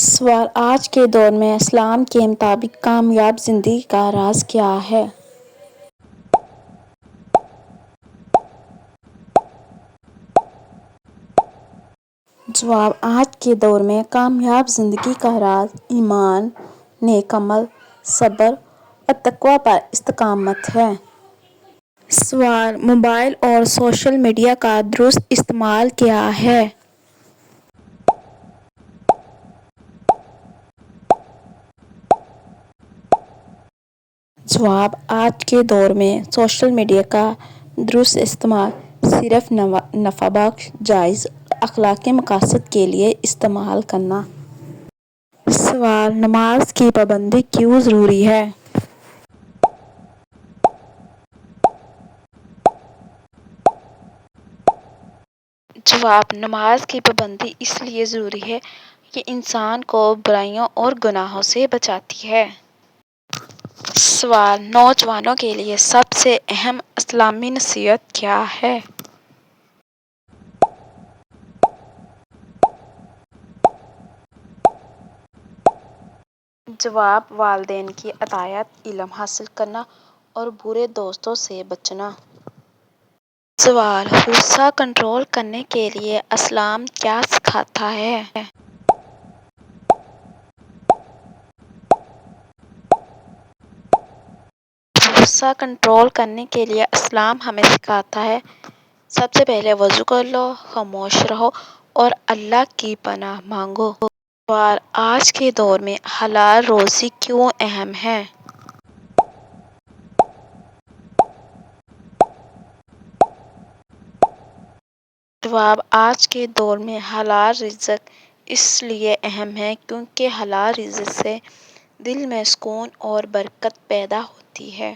سوال: آج کے دور میں اسلام کے مطابق کامیاب زندگی کا راز کیا ہے؟ جواب: آج کے دور میں کامیاب زندگی کا راز ایمان، نیک عمل، صبر اور تقویٰ پر استقامت ہے۔ سوال: موبائل اور سوشل میڈیا کا درست استعمال کیا ہے؟ جواب: آج کے دور میں سوشل میڈیا کا درست استعمال صرف نفع بخش، جائز اور اخلاقی مقاصد کے لیے استعمال کرنا۔ سوال: نماز کی پابندی کیوں ضروری ہے؟ جواب: نماز کی پابندی اس لیے ضروری ہے کہ انسان کو برائیوں اور گناہوں سے بچاتی ہے۔ سوال: نوجوانوں کے لیے سب سے اہم اسلامی نصیحت کیا ہے؟ جواب: والدین کی اطاعت، علم حاصل کرنا اور برے دوستوں سے بچنا۔ سوال: غصہ کنٹرول کرنے کے لیے اسلام کیا سکھاتا ہے؟ غصہ کنٹرول کرنے کے لیے اسلام ہمیں سکھاتا ہے: سب سے پہلے وضو کر لو، خاموش رہو اور اللہ کی پناہ مانگو۔ سوال: آج کے دور میں حلال روزی کیوں اہم ہے؟ جواب: آج کے دور میں حلال رزق اس لیے اہم ہے کیونکہ حلال رزق سے دل میں سکون اور برکت پیدا ہوتی ہے۔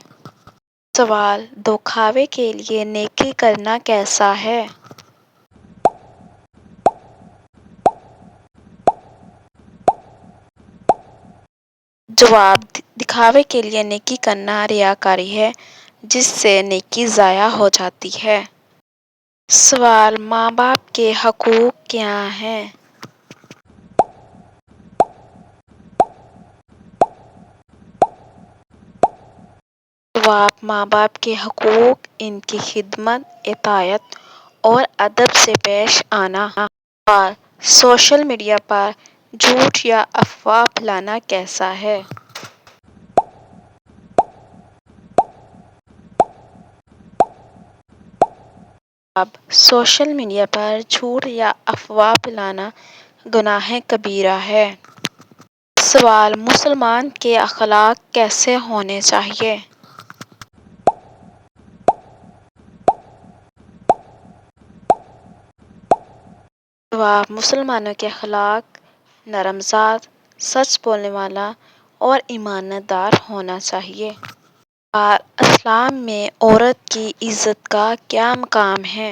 سوال: دکھاوے کے لیے نیکی کرنا کیسا ہے؟ جواب: دکھاوے کے لیے نیکی کرنا ریاکاری ہے جس سے نیکی ضائع ہو جاتی ہے۔ سوال: ماں باپ کے حقوق کیا ہیں؟ جواب: ماں باپ کے حقوق ان کی خدمت، اطاعت اور ادب سے پیش آنا۔ سوال: سوشل میڈیا پر جھوٹ یا افواہ پھیلانا کیسا ہے؟ جواب: سوشل میڈیا پر جھوٹ یا افواہ پھیلانا گناہ کبیرہ ہے۔ سوال: مسلمان کے اخلاق کیسے ہونے چاہیے؟ جواب: مسلمانوں کے اخلاق نرم مزاج، سچ بولنے والا اور ایماندار ہونا چاہیے۔ سوال: اسلام میں عورت کی عزت کا کیا مقام ہے؟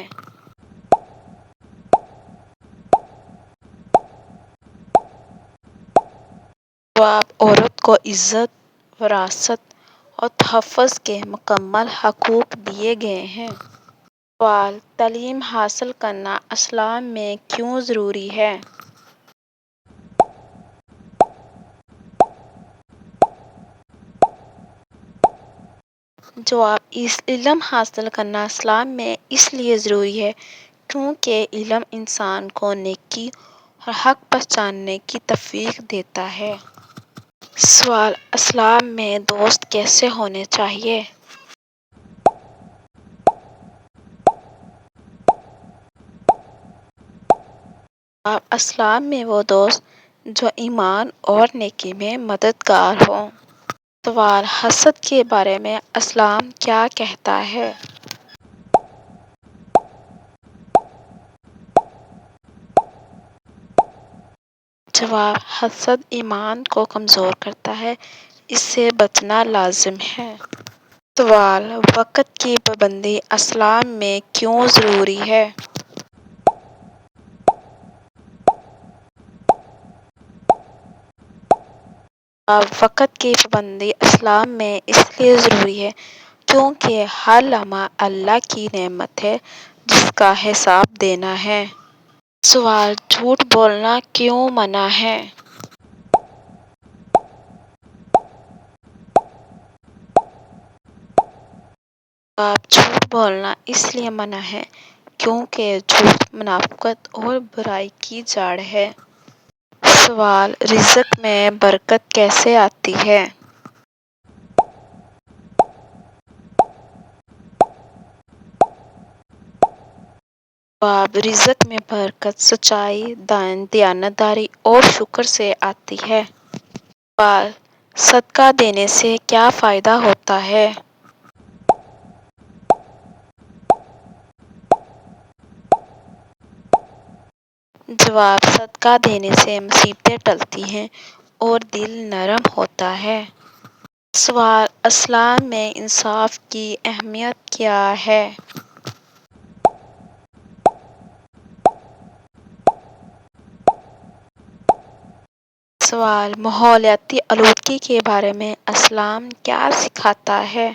جواب: عورت کو عزت، وراثت اور تحفظ کے مکمل حقوق دیے گئے ہیں۔ سوال: تعلیم حاصل کرنا اسلام میں کیوں ضروری ہے؟ جواب: علم حاصل کرنا اسلام میں اس لیے ضروری ہے کیونکہ علم انسان کو نیکی اور حق پہچاننے کی توفیق دیتا ہے۔ سوال: اسلام میں دوست کیسے ہونے چاہیے؟ جواب: اسلام میں وہ دوست جو ایمان اور نیکی میں مددگار ہوں۔ سوال: حسد کے بارے میں اسلام کیا کہتا ہے؟ جواب: حسد ایمان کو کمزور کرتا ہے، اس سے بچنا لازم ہے۔ سوال: وقت کی پابندی اسلام میں کیوں ضروری ہے؟ جواب: وقت کی پابندی اسلام میں اس لیے ضروری ہے کیونکہ ہر لمحہ اللہ کی نعمت ہے جس کا حساب دینا ہے۔ سوال: جھوٹ بولنا کیوں منع ہے؟ جواب: جھوٹ بولنا اس لیے منع ہے کیونکہ جھوٹ منافقت اور برائی کی جڑ ہے۔ سوال: رزق میں برکت کیسے آتی ہے؟ جواب: رزق میں برکت سچائی، دیانتداری اور شکر سے آتی ہے۔ سوال: صدقہ دینے سے کیا فائدہ ہوتا ہے؟ جواب: صدقہ دینے سے مصیبتیں ٹلتی ہیں اور دل نرم ہوتا ہے۔ سوال: اسلام میں انصاف کی اہمیت کیا ہے؟ سوال: ماحولیاتی آلودگی کے بارے میں اسلام کیا سکھاتا ہے؟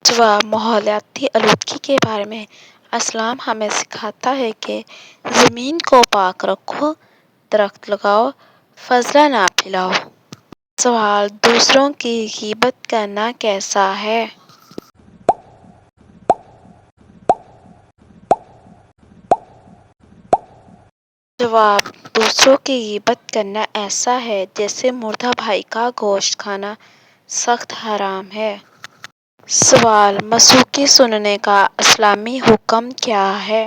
جواب: ماحولیاتی آلودگی کے بارے میں اسلام ہمیں سکھاتا ہے کہ زمین کو پاک رکھو، درخت لگاؤ، فضلہ نہ پھیلاؤ۔ سوال: دوسروں کی غیبت کرنا کیسا ہے؟ جواب: دوسروں کی غیبت کرنا ایسا ہے جیسے مردہ بھائی کا گوشت کھانا سخت حرام ہے۔ سوال: موسیقی سننے کا اسلامی حکم کیا ہے؟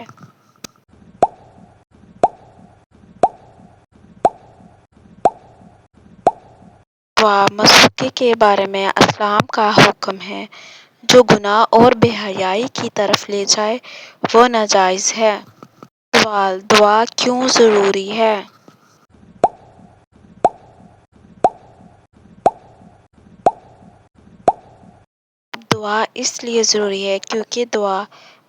جواب: موسیقی کے بارے میں اسلام کا حکم ہے جو گناہ اور بے حیائی کی طرف لے جائے وہ ناجائز ہے۔ سوال: دعا کیوں ضروری ہے؟ دعا اس لیے ضروری ہے کیونکہ دعا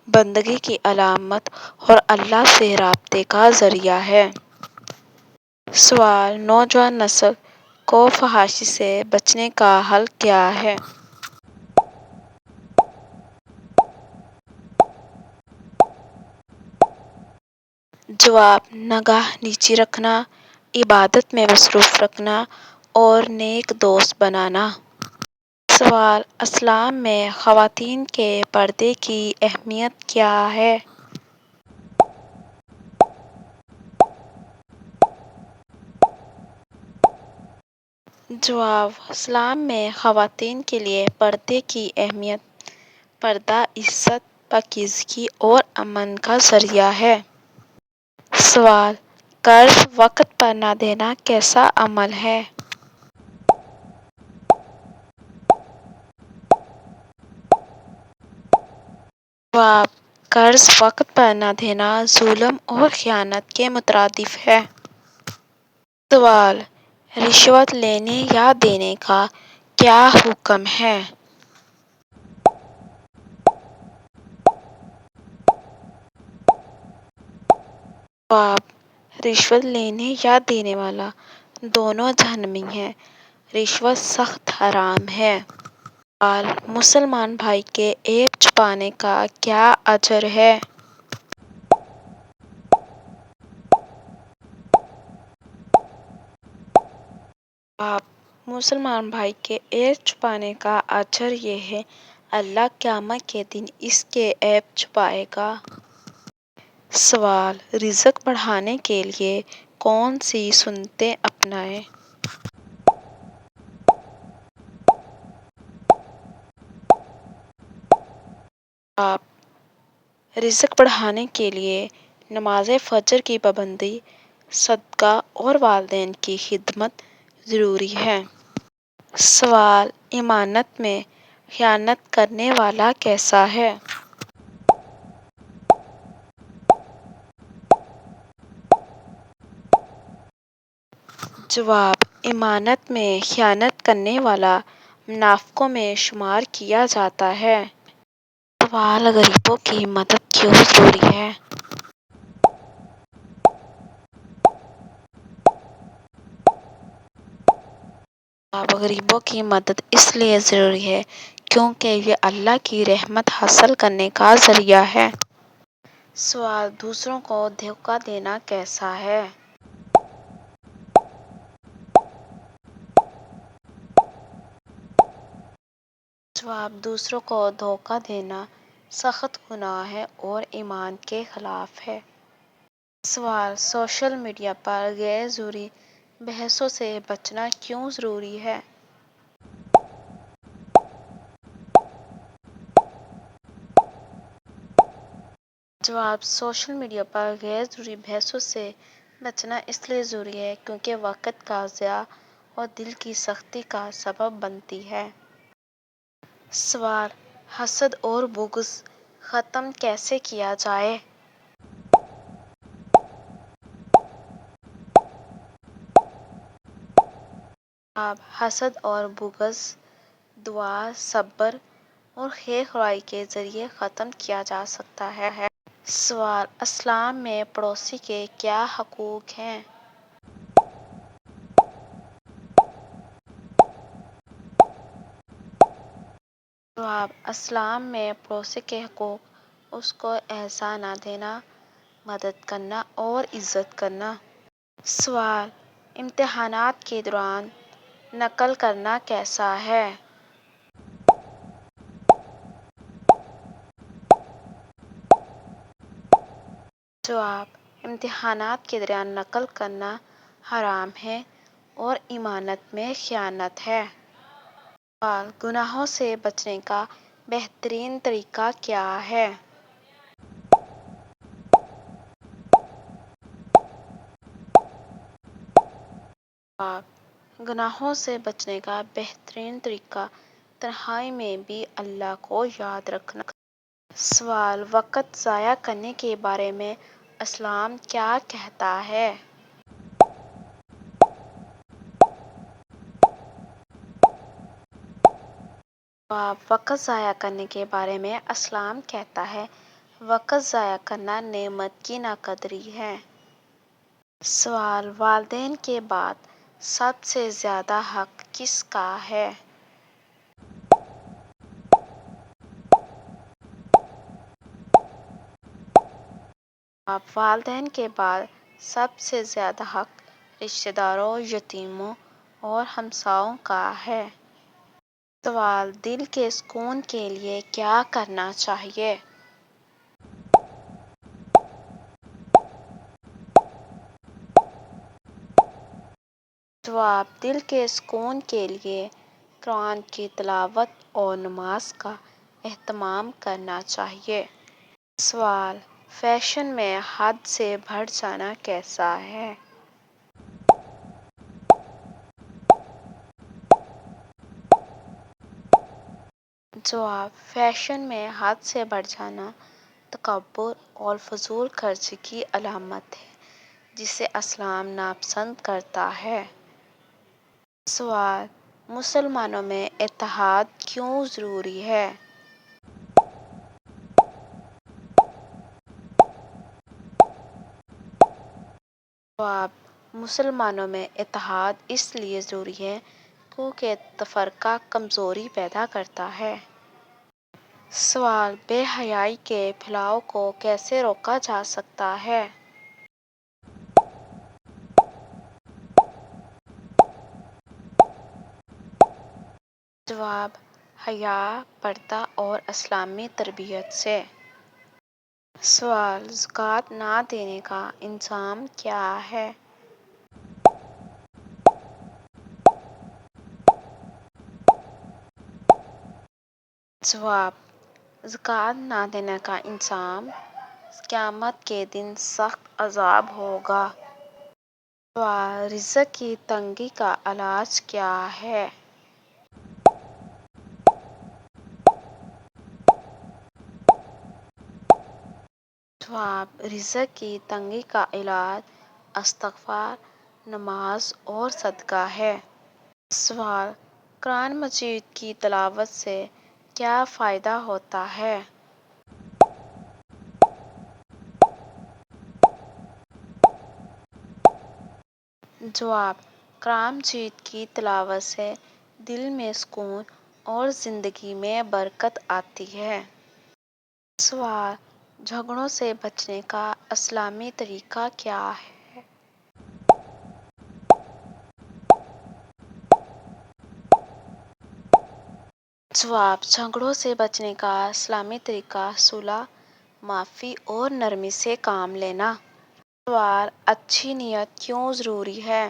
بندگی کی علامت اور اللہ سے رابطے کا ذریعہ ہے۔ سوال: نوجوان نسل کو فحاشی سے بچنے کا حل کیا ہے؟ جواب: نگاہ نیچی رکھنا، عبادت میں مصروف رکھنا اور نیک دوست بنانا۔ سوال: اسلام میں خواتین کے پردے کی اہمیت کیا ہے؟ جواب: اسلام میں خواتین کے لیے پردے کی اہمیت پردہ عزت، پاکیزگی اور امن کا ذریعہ ہے۔ سوال: قرض وقت پر نہ دینا کیسا عمل ہے؟ جواب: قرض وقت پر نہ دینا ظلم اور خیانت کے مترادف ہے۔ سوال: رشوت لینے یا دینے کا کیا حکم ہے؟ جواب: رشوت لینے یا دینے والا دونوں جہنمی ہیں، رشوت سخت حرام ہے۔ سوال: مسلمان بھائی کے عیب چھپانے کا کیا اجر ہے؟ جواب: مسلمان بھائی کے عیب چھپانے کا اجر یہ ہے اللہ قیامت کے دن اس کے عیب چھپائے گا۔ سوال: رزق بڑھانے کے لیے کون سی سنتیں اپنائیں؟ جواب: رزق بڑھانے کے لیے نماز فجر کی پابندی، صدقہ اور والدین کی خدمت ضروری ہے۔ سوال: امانت میں خیانت کرنے والا کیسا ہے؟ جواب: امانت میں خیانت کرنے والا منافقوں میں شمار کیا جاتا ہے۔ سوال: غریبوں کی مدد کیوں ضروری ہے؟ جواب: غریبوں کی مدد اس لیے ضروری ہے کیونکہ یہ اللہ کی رحمت حاصل کرنے کا ذریعہ ہے۔ سوال: دوسروں کو دھوکہ دینا کیسا ہے؟ جواب: دوسروں کو دھوکہ دینا سخت گناہ ہے اور ایمان کے خلاف ہے۔ سوال: سوشل میڈیا پر غیر ضروری بحثوں سے بچنا کیوں ضروری ہے؟ جواب: سوشل میڈیا پر غیر ضروری بحثوں سے بچنا اس لیے ضروری ہے کیونکہ وقت کا ضیاع اور دل کی سختی کا سبب بنتی ہے۔ سوال: حسد اور بغض ختم کیسے کیا جائے؟ جواب: حسد اور بغض دعا، صبر اور خیر خواہی کے ذریعے ختم کیا جا سکتا ہے۔ سوال: اسلام میں پڑوسی کے کیا حقوق ہیں؟ جواب: اسلام میں پڑوسی کے حقوق اس کو ایذا نہ دینا، مدد کرنا اور عزت کرنا۔ سوال: امتحانات کے دوران نقل کرنا کیسا ہے؟ جواب: امتحانات کے دوران نقل کرنا حرام ہے اور امانت میں خیانت ہے۔ سوال: گناہوں سے بچنے کا بہترین طریقہ کیا ہے؟ جواب: گناہوں سے بچنے کا بہترین طریقہ تنہائی میں بھی اللہ کو یاد رکھنا۔ سوال: وقت ضائع کرنے کے بارے میں اسلام کیا کہتا ہے؟ جواب: وقت ضائع کرنے کے بارے میں اسلام کہتا ہے، وقت ضائع کرنا نعمت کی ناقدری ہے۔ سوال: والدین کے بعد سب سے زیادہ حق کس کا ہے؟ جواب: والدین کے بعد سب سے زیادہ حق رشتہ داروں، یتیموں اور ہمسایوں کا ہے۔ سوال: دل کے سکون کے لیے کیا کرنا چاہیے؟ جواب: دل کے سکون کے لیے قرآن کی تلاوت اور نماز کا اہتمام کرنا چاہیے۔ سوال: فیشن میں حد سے بڑھ جانا کیسا ہے؟ جواب: فیشن میں حد سے بڑھ جانا تکبر اور فضول خرچی کی علامت ہے جسے اسلام ناپسند کرتا ہے۔ سوال: مسلمانوں میں اتحاد کیوں ضروری ہے؟ جواب: مسلمانوں میں اتحاد اس لیے ضروری ہے کیونکہ تفرقہ کمزوری پیدا کرتا ہے۔ سوال: بے حیائی کے پھیلاؤ کو کیسے روکا جا سکتا ہے؟ جواب: حیا، پردہ اور اسلامی تربیت سے۔ سوال: زکوٰۃ نہ دینے کا انجام کیا ہے؟ جواب: زکوٰۃ نہ دینے کا انجام قیامت کے دن سخت عذاب ہوگا۔ سوال: رزق کی تنگی کا علاج کیا ہے؟ جواب: رزق کی تنگی کا علاج استغفار، نماز اور صدقہ ہے۔ سوال: قرآن مجید کی تلاوت سے کیا فائدہ ہوتا ہے؟ جواب: قرآن مجید کی تلاوت سے دل میں سکون اور زندگی میں برکت آتی ہے۔ سوال: جھگڑوں سے بچنے کا اسلامی طریقہ کیا ہے؟ جواب: جھگڑوں سے بچنے کا اسلامی طریقہ صلح، معافی اور نرمی سے کام لینا۔ سوال: اچھی نیت کیوں ضروری ہے؟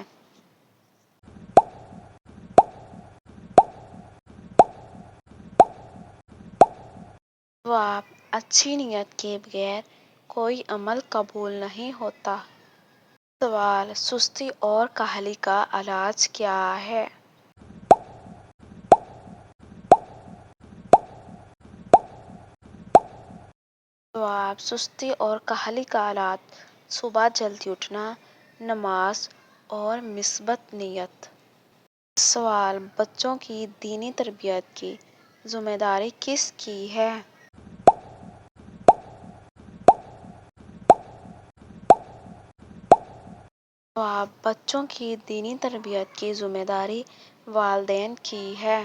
جواب: اچھی نیت کے بغیر کوئی عمل قبول نہیں ہوتا۔ سوال: سستی اور کاہلی کا علاج کیا ہے؟ جواب: سستی اور کاہلی کا علاج صبح جلدی اٹھنا، نماز اور مثبت نیت۔ سوال: بچوں کی دینی تربیت کی ذمہ داری کس کی ہے؟ جواب: بچوں کی دینی تربیت کی ذمہ داری والدین کی ہے۔